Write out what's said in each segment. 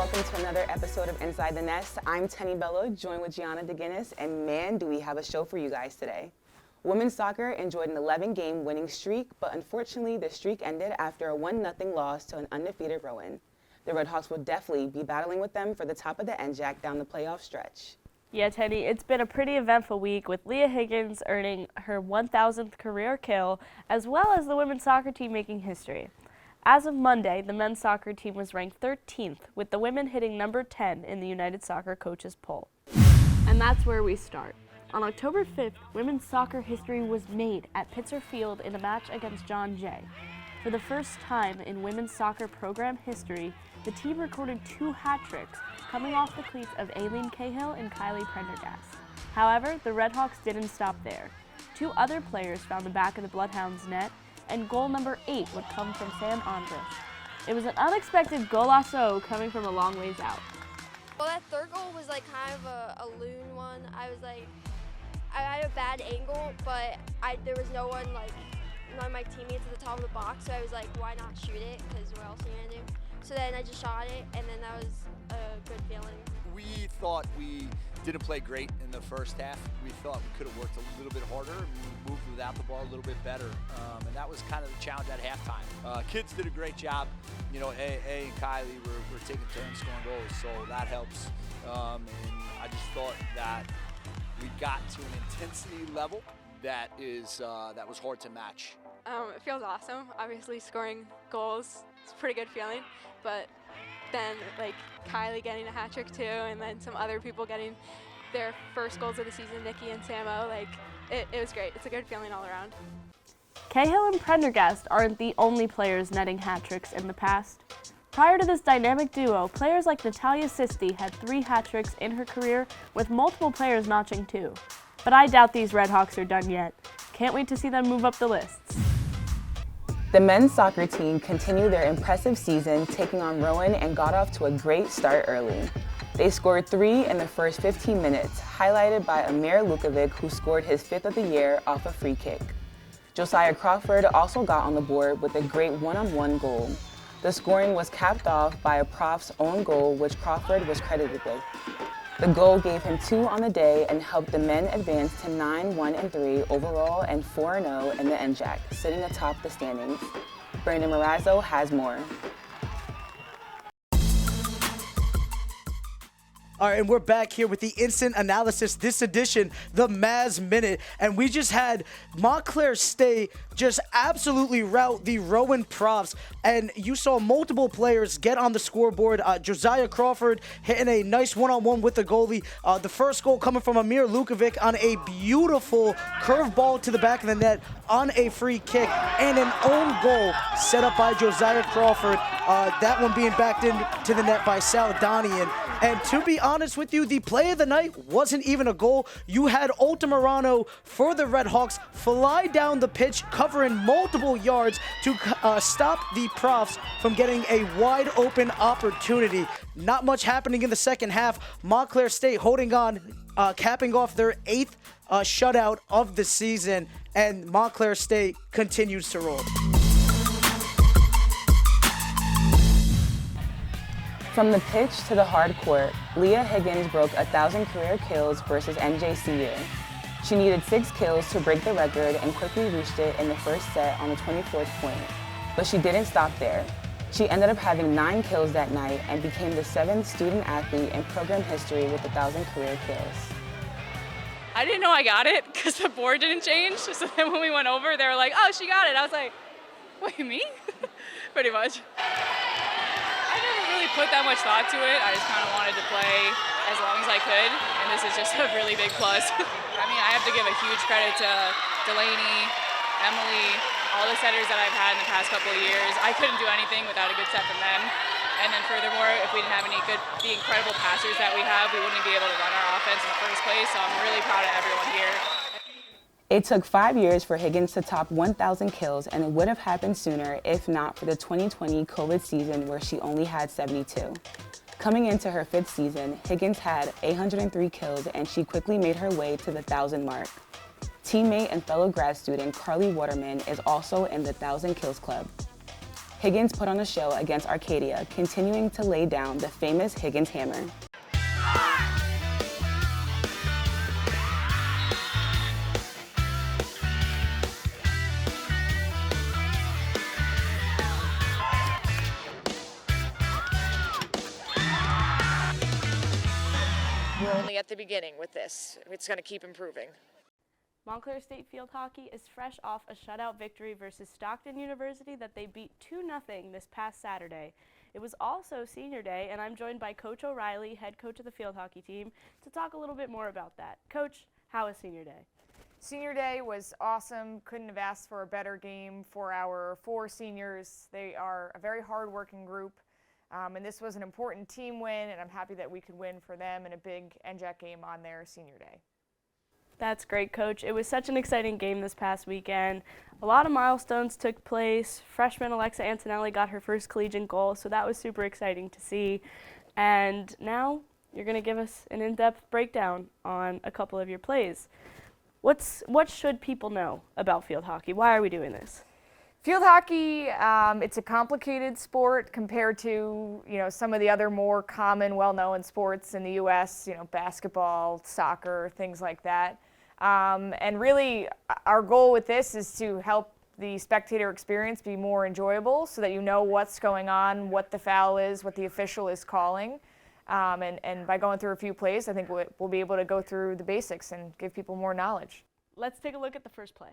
welcome to another episode of Inside the Nest. I'm Tenny Bello, joined with Gianna DeGuinness, and man, do we have a show for you guys today. Women's soccer enjoyed an 11-game winning streak, but unfortunately the streak ended after a 1-0 loss to an undefeated Rowan. The Redhawks will definitely be battling with them for the top of the NJAC down the playoff stretch. Yeah, Tenny, it's been a pretty eventful week with Leah Higgins earning her 1,000th career kill, as well as the women's soccer team making history. As of Monday, the men's soccer team was ranked 13th, with the women hitting number 10 in the United Soccer Coaches poll. And that's where we start. On October 5th, women's soccer history was made at Pitzer Field in a match against John Jay. For the first time in women's soccer program history, the team recorded 2 hat tricks, coming off the cleats of Eileen Cahill and Kylie Prendergast. However, the Redhawks didn't stop there. 2 other players found the back of the Bloodhounds' net, and goal number 8 would come from Sam Andrus. It was an unexpected golazo coming from a long ways out. Well, that third goal was like kind of a loon one. I had a bad angle, but there was none of my teammates at the top of the box, so I was like, why not shoot it? Because what else are you gonna do? So then I just shot it, and then that was a good feeling. We thought we didn't play great in the first half. We thought we could have worked a little bit harder and moved without the ball a little bit better. And that was kind of the challenge at halftime. Kids did a great job. You know, A and Kylie were taking turns scoring goals, so that helps. And I just thought that we got to an intensity level that was hard to match. It feels awesome. Obviously, scoring goals is a pretty good feeling, but then Kylie getting a hat trick too, and then some other people getting their first goals of the season, Nikki and Samo, it was great. It's a good feeling all around. Cahill and Prendergast aren't the only players netting hat tricks in the past. Prior to this dynamic duo, players like Natalia Sisti had 3 hat tricks in her career, with multiple players notching 2. But I doubt these Redhawks are done yet. Can't wait to see them move up the lists. The men's soccer team continued their impressive season, taking on Rowan, and got off to a great start early. They scored 3 in the first 15 minutes, highlighted by Amir Lukovic, who scored his 5th of the year off a free kick. Josiah Crawford also got on the board with a great one-on-one goal. The scoring was capped off by a prof's own goal, which Crawford was credited with. The goal gave him 2 on the day and helped the men advance to 9-1-3 overall and 4-0 in the NJAC, sitting atop the standings. Brandon Morazzo has more. All right, and we're back here with the instant analysis, this edition, the Maz Minute. And we just had Montclair State just absolutely rout the Rowan Profs. And you saw multiple players get on the scoreboard. Josiah Crawford hitting a nice one-on-one with the goalie. The first goal coming from Amir Lukovic on a beautiful curveball to the back of the net on a free kick. And an own goal set up by Josiah Crawford. That one being backed into the net by Saladanian. And to be honest with you, the play of the night wasn't even a goal. You had Altamirano for the Redhawks fly down the pitch, covering multiple yards to stop the Profs from getting a wide open opportunity. Not much happening in the second half. Montclair State holding on, capping off their 8th shutout of the season, and Montclair State continues to roll. From the pitch to the hard court, Leah Higgins broke 1,000 career kills versus NJCU. She needed 6 kills to break the record and quickly reached it in the first set on the 24th point. But she didn't stop there. She ended up having 9 kills that night and became the 7th student athlete in program history with 1,000 career kills. I didn't know I got it because the board didn't change. So then when we went over, they were like, oh, she got it. I was like, wait, me? Pretty much. I never really put that much thought to it. I just kind of wanted to play as long as I could, and this is just a really big plus. I mean, I have to give a huge credit to Delaney, Emily, all the setters that I've had in the past couple of years. I couldn't do anything without a good set from them. And then furthermore, if we didn't have the incredible passers that we have, we wouldn't be able to run our offense in the first place. So I'm really proud of everyone here. It took 5 years for Higgins to top 1,000 kills, and it would have happened sooner if not for the 2020 COVID season where she only had 72. Coming into her 5th season, Higgins had 803 kills, and she quickly made her way to the 1,000 mark. Teammate and fellow grad student Carly Waterman is also in the 1,000 kills club. Higgins put on a show against Arcadia, continuing to lay down the famous Higgins hammer. We're only at the beginning with this. It's going to keep improving. Montclair State Field Hockey is fresh off a shutout victory versus Stockton University that they beat 2-0 this past Saturday. It was also Senior Day, and I'm joined by Coach O'Reilly, head coach of the field hockey team, to talk a little bit more about that. Coach, how was Senior Day? Senior Day was awesome. Couldn't have asked for a better game for our 4 seniors. They are a very hard-working group, and this was an important team win, and I'm happy that we could win for them in a big NJAC game on their Senior Day. That's great, Coach. It was such an exciting game this past weekend. A lot of milestones took place. Freshman Alexa Antonelli got her first collegiate goal, so that was super exciting to see. And now you're going to give us an in-depth breakdown on a couple of your plays. What should people know about field hockey? Why are we doing this? Field hockey, it's a complicated sport compared to, some of the other more common, well-known sports in the U.S., basketball, soccer, things like that. And really, our goal with this is to help the spectator experience be more enjoyable so that you know what's going on, what the foul is, what the official is calling. And by going through a few plays, I think we'll be able to go through the basics and give people more knowledge. Let's take a look at the first play.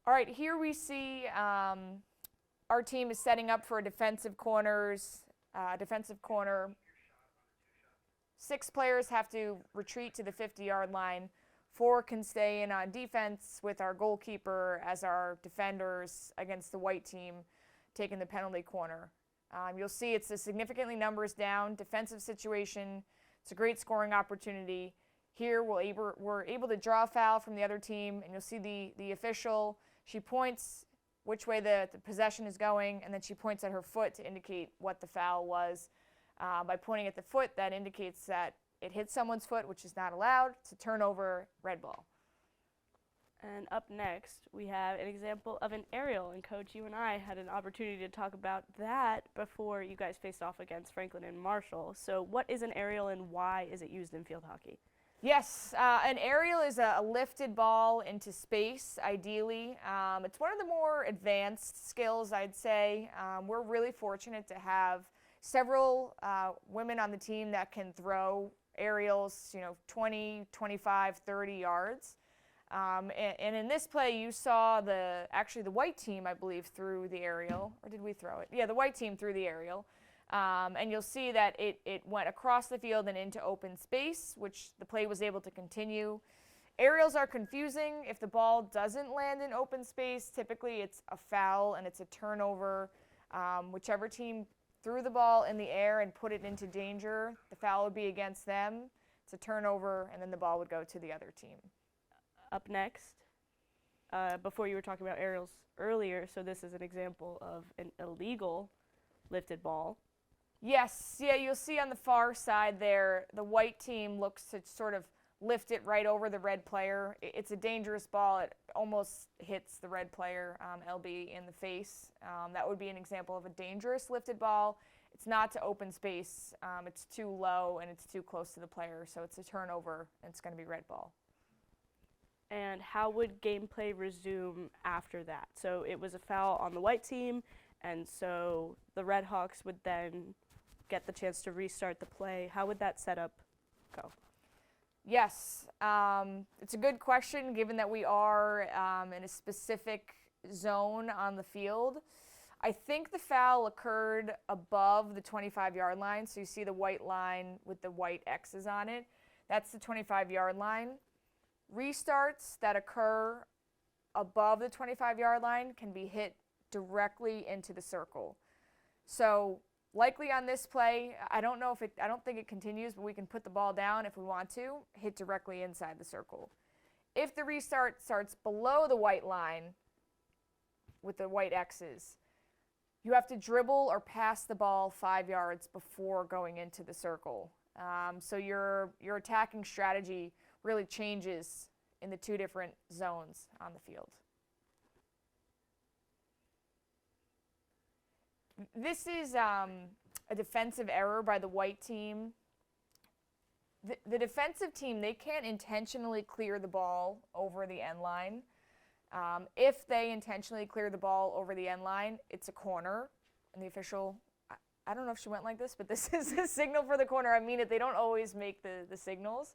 All right, here we see our team is setting up for a defensive corner. 6 players have to retreat to the 50-yard line. 4 can stay in on defense with our goalkeeper as our defenders against the white team taking the penalty corner. You'll see it's a significantly numbers down defensive situation. It's a great scoring opportunity. Here we're able to draw a foul from the other team, and you'll see the official. She points which way the possession is going, and then she points at her foot to indicate what the foul was. By pointing at the foot, that indicates that it hit someone's foot, which is not allowed. It's a turnover, red ball. And up next, we have an example of an aerial. And Coach, you and I had an opportunity to talk about that before you guys faced off against Franklin and Marshall. So what is an aerial and why is it used in field hockey? Yes, an aerial is a lifted ball into space, ideally. It's one of the more advanced skills, I'd say. We're really fortunate to have several women on the team that can throw aerials, 20, 25, 30 yards. And in this play, you saw the white team, I believe, threw the aerial. Or did we throw it? Yeah, the white team threw the aerial. And you'll see that it went across the field and into open space, which the play was able to continue. Aerials are confusing. If the ball doesn't land in open space, typically it's a foul and it's a turnover. Whichever team threw the ball in the air and put it into danger, the foul would be against them. It's a turnover, and then the ball would go to the other team. Up next, before you were talking about aerials earlier, so this is an example of an illegal lifted ball. Yes, yeah, you'll see on the far side there, the white team looks to sort of lift it right over the red player. It's a dangerous ball. It almost hits the red player, LB, in the face. That would be an example of a dangerous lifted ball. It's not to open space. It's too low and it's too close to the player, so it's a turnover and it's going to be red ball. And how would gameplay resume after that? So it was a foul on the white team, and so the Red Hawks would then get the chance to restart the play. How would that setup go? Yes, it's a good question given that we are in a specific zone on the field. I think the foul occurred above the 25-yard line, so you see the white line with the white X's on it. That's the 25-yard line. Restarts that occur above the 25-yard line can be hit directly into the circle. So likely on this play, I don't think it continues, but we can put the ball down if we want to, hit directly inside the circle. If the restart starts below the white line with the white X's, you have to dribble or pass the ball 5 yards before going into the circle. So your attacking strategy really changes in the 2 different zones on the field. This is a defensive error by the white team. The defensive team, they can't intentionally clear the ball over the end line. If they intentionally clear the ball over the end line, it's a corner. And the official, I don't know if she went like this, but this is a signal for the corner. I mean it, they don't always make the signals.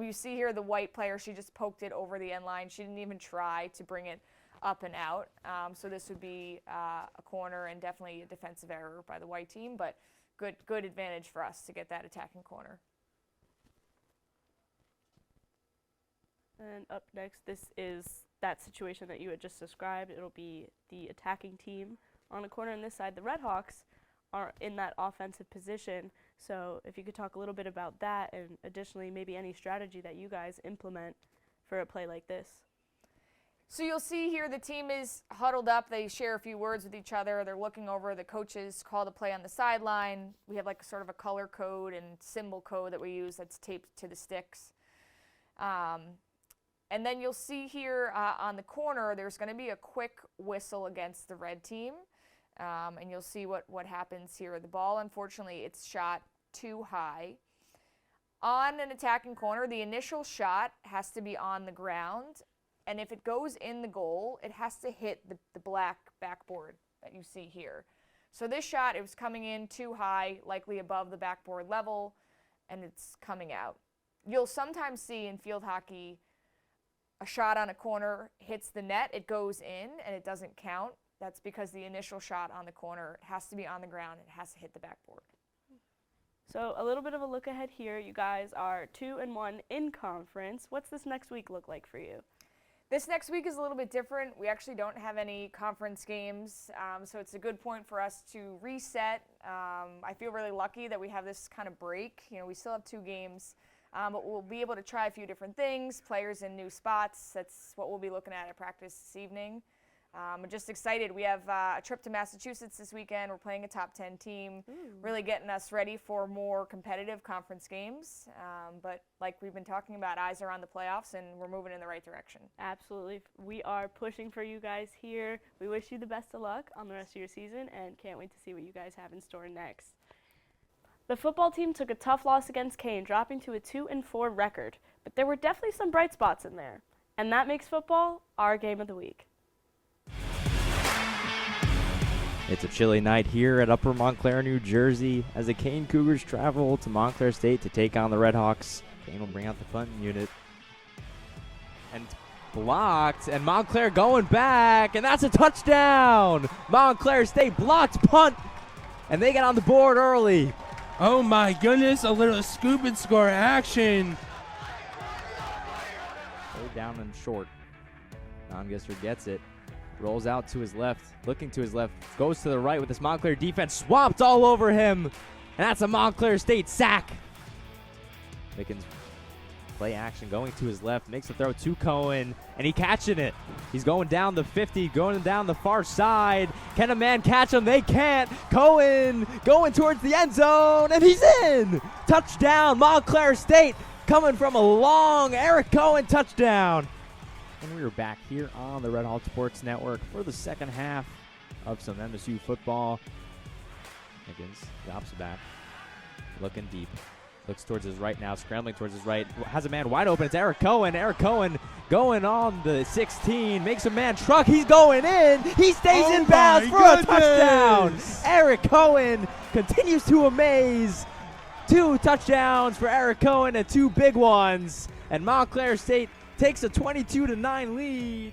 You see here the white player, she just poked it over the end line. She didn't even try to bring it up and out. So this would be a corner and definitely a defensive error by the white team, but good advantage for us to get that attacking corner. And up next, this is that situation that you had just described. It'll be the attacking team on a corner on this side. The Redhawks are in that offensive position. So if you could talk a little bit about that, and additionally maybe any strategy that you guys implement for a play like this. So you'll see here the team is huddled up. They share a few words with each other. They're looking over. The coaches call the play on the sideline. We have like sort of a color code and symbol code that we use that's taped to the sticks. And then you'll see here on the corner, there's going to be a quick whistle against the red team. And you'll see what happens here. The ball, unfortunately, it's shot too high. On an attacking corner, the initial shot has to be on the ground. And if it goes in the goal, it has to hit the black backboard that you see here. So this shot, it was coming in too high, likely above the backboard level, and it's coming out. You'll sometimes see in field hockey a shot on a corner hits the net, it goes in, and it doesn't count. That's because the initial shot on the corner has to be on the ground, it has to hit the backboard. So a little bit of a look ahead here. You guys are 2-1 in conference. What's this next week look like for you? This next week is a little bit different. We actually don't have any conference games, so it's a good point for us to reset. I feel really lucky that we have this kind of break. You know, we still have 2 games, but we'll be able to try a few different things, players in new spots. That's what we'll be looking at practice this evening. I'm just excited. We have a trip to Massachusetts this weekend. We're playing a top 10 team, really getting us ready for more competitive conference games. But like we've been talking about, eyes are on the playoffs, and we're moving in the right direction. Absolutely. We are pushing for you guys here. We wish you the best of luck on the rest of your season and can't wait to see what you guys have in store next. The football team took a tough loss against Kane, dropping to a 2-4 record. But there were definitely some bright spots in there. And that makes football our game of the week. It's a chilly night here at Upper Montclair, New Jersey, as the Kane Cougars travel to Montclair State to take on the Redhawks. Kane will bring out the punt unit. And blocked, and Montclair going back, and that's a touchdown! Montclair State blocked punt, and they get on the board early. Oh my goodness, a little scoop and score action. Third down and short. Nongesser gets it. Rolls out to his left, looking to his left, goes to the right with this Montclair defense, swamped all over him, and that's a Montclair State sack. Higgins play action going to his left, makes the throw to Cohen, and he catching it. He's going down the 50, going down the far side. Can a man catch him? They can't. Cohen going towards the end zone, and he's in. Touchdown, Montclair State, coming from a long Eric Cohen touchdown. And we are back here on the Red Hawk Sports Network for the second half of some MSU football. Higgins drops back, looking deep. Looks towards his right now, scrambling towards his right. Has a man wide open. It's Eric Cohen. Eric Cohen going on the 16. Makes a man truck. He's going in. He stays in bounds for a touchdown. Eric Cohen continues to amaze. 2 touchdowns for Eric Cohen and 2 big ones. And Montclair State takes a 22-9 lead.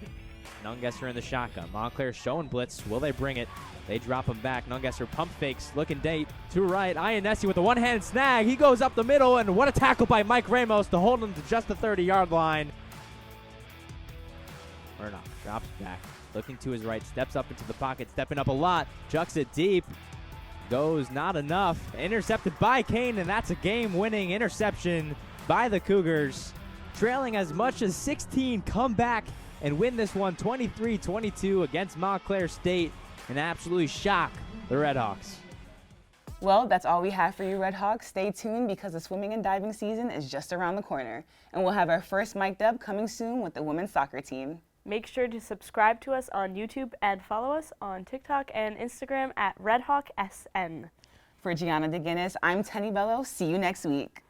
Nungesser in the shotgun. Montclair showing blitz. Will they bring it? They drop him back. Nungesser pump fakes, looking deep to right. Ionesi with a one-hand snag. He goes up the middle, and what a tackle by Mike Ramos to hold him to just the 30-yard line. Murdoch drops back, looking to his right, steps up into the pocket, stepping up a lot, chucks it deep. Goes not enough. Intercepted by Kane, and that's a game-winning interception by the Cougars. Trailing as much as 16, come back and win this one 23-22 against Montclair State and absolutely shock the Redhawks. Well, that's all we have for you, Redhawks. Stay tuned because the swimming and diving season is just around the corner. And we'll have our first mic'd up coming soon with the women's soccer team. Make sure to subscribe to us on YouTube and follow us on TikTok and Instagram at RedHawkSN. For Gianna DeGuinness, I'm Tenny Bello. See you next week.